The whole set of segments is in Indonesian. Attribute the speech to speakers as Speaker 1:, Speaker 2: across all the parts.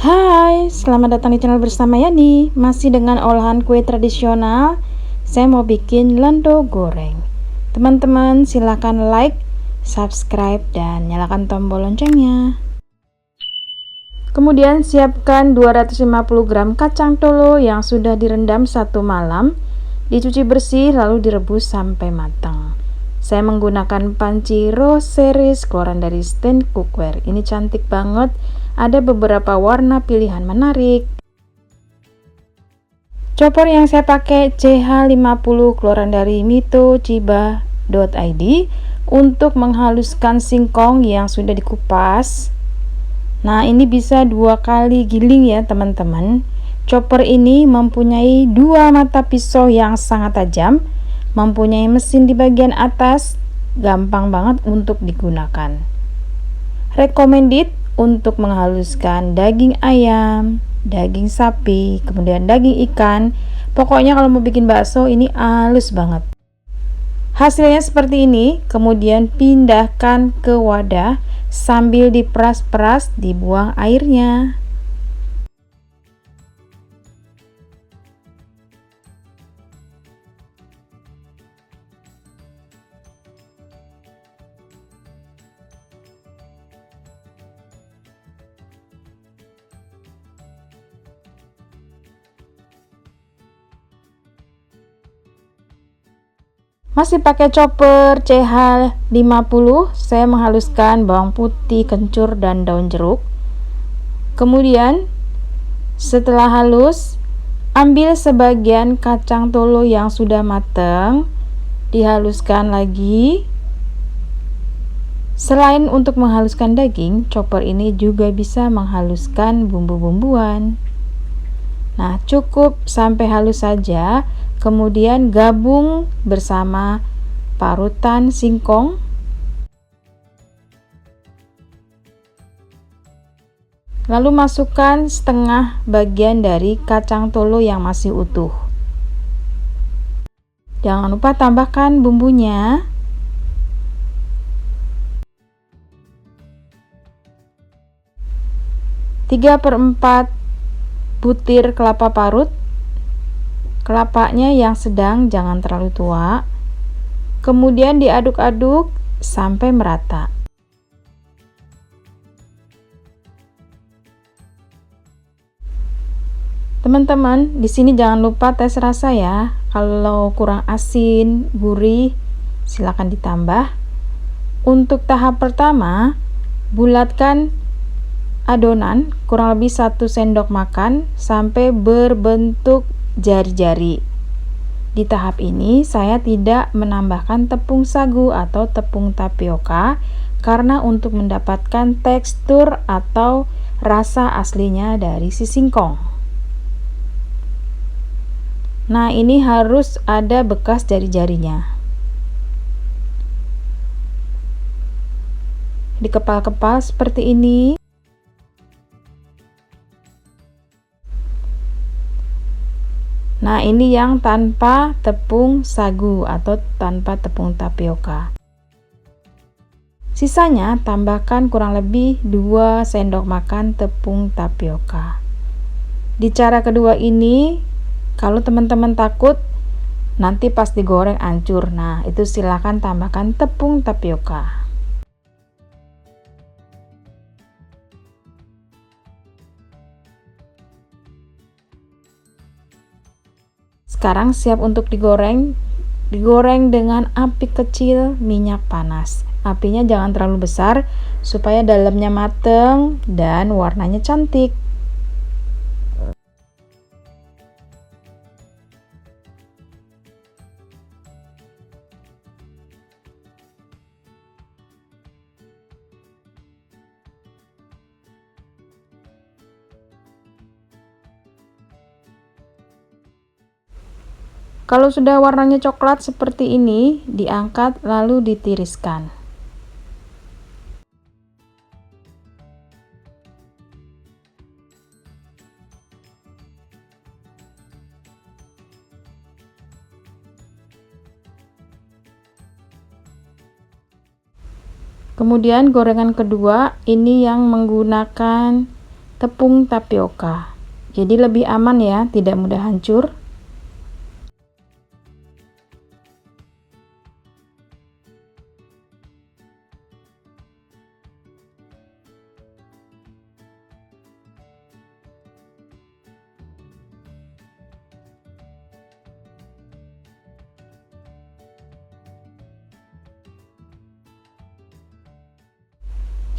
Speaker 1: Hai, selamat datang di channel bersama Yani. Masih dengan olahan kue tradisional. Saya mau bikin lando goreng. Teman-teman silakan like, subscribe, dan nyalakan tombol loncengnya. Kemudian siapkan 250 gram kacang tolo yang sudah direndam 1 malam. Dicuci bersih lalu direbus sampai matang. Saya menggunakan panci Rose series keluaran dari stand cookware. Ini cantik banget. Ada beberapa warna pilihan menarik. Chopper yang saya pakai CH50 keluaran dari mitochiba.id untuk menghaluskan singkong yang sudah dikupas. Nah, ini bisa 2 kali giling ya teman-teman. Chopper ini mempunyai 2 mata pisau yang sangat tajam, mempunyai mesin di bagian atas, gampang banget untuk digunakan. Recommended untuk menghaluskan daging ayam, daging sapi, kemudian daging ikan. Pokoknya kalau mau bikin bakso ini halus banget. Hasilnya seperti ini, kemudian pindahkan ke wadah sambil diperas-peras, dibuang airnya. Masih pakai chopper CH50, saya menghaluskan bawang putih, kencur, dan daun jeruk. Kemudian setelah halus, ambil sebagian kacang tolo yang sudah matang, dihaluskan lagi. Selain untuk menghaluskan daging, chopper ini juga bisa menghaluskan bumbu-bumbuan. Nah, cukup sampai halus saja, kemudian gabung bersama parutan singkong. Lalu masukkan setengah bagian dari kacang tolo yang masih utuh. Jangan lupa tambahkan bumbunya. Tiga per 4 butir kelapa parut. Kelapanya yang sedang, jangan terlalu tua. Kemudian diaduk-aduk sampai merata. Teman-teman, di sini jangan lupa tes rasa ya. Kalau kurang asin, gurih, silakan ditambah. Untuk tahap pertama, bulatkan adonan kurang lebih 1 sendok makan sampai berbentuk jari-jari. Di tahap ini saya tidak menambahkan tepung sagu atau tepung tapioka karena untuk mendapatkan tekstur atau rasa aslinya dari si singkong. Nah, ini harus ada bekas jari-jarinya. Dikepal-kepal seperti ini. Nah, ini yang tanpa tepung sagu atau tanpa tepung tapioka. Sisanya tambahkan kurang lebih 2 sendok makan tepung tapioka. Di cara kedua ini, kalau teman-teman takut nanti pas digoreng hancur, nah itu silakan tambahkan tepung tapioka. Sekarang siap untuk digoreng. Digoreng dengan api kecil, minyak panas. Apinya jangan terlalu besar supaya dalamnya mateng dan warnanya cantik. Kalau sudah warnanya coklat seperti ini, diangkat lalu ditiriskan. Kemudian gorengan kedua ini yang menggunakan tepung tapioka. Jadi lebih aman ya, tidak mudah hancur.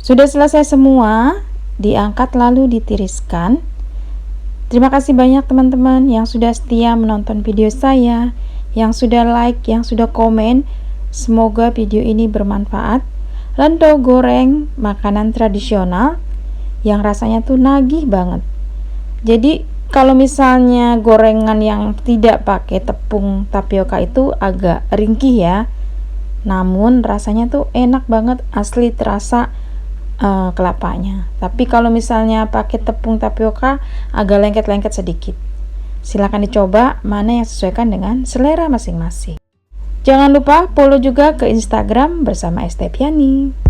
Speaker 1: Sudah selesai semua, diangkat lalu ditiriskan. Terima kasih banyak teman-teman yang sudah setia menonton video saya, yang sudah like, yang sudah komen. Semoga video ini bermanfaat. Lento goreng, makanan tradisional yang rasanya tuh nagih banget. Jadi kalau misalnya gorengan yang tidak pakai tepung tapioka itu agak ringkih ya, namun rasanya tuh enak banget, asli terasa kelapanya. Tapi kalau misalnya pakai tepung tapioka agak lengket-lengket sedikit. Silahkan dicoba mana yang sesuaikan dengan selera masing-masing. Jangan lupa follow juga ke Instagram bersama Estepiani.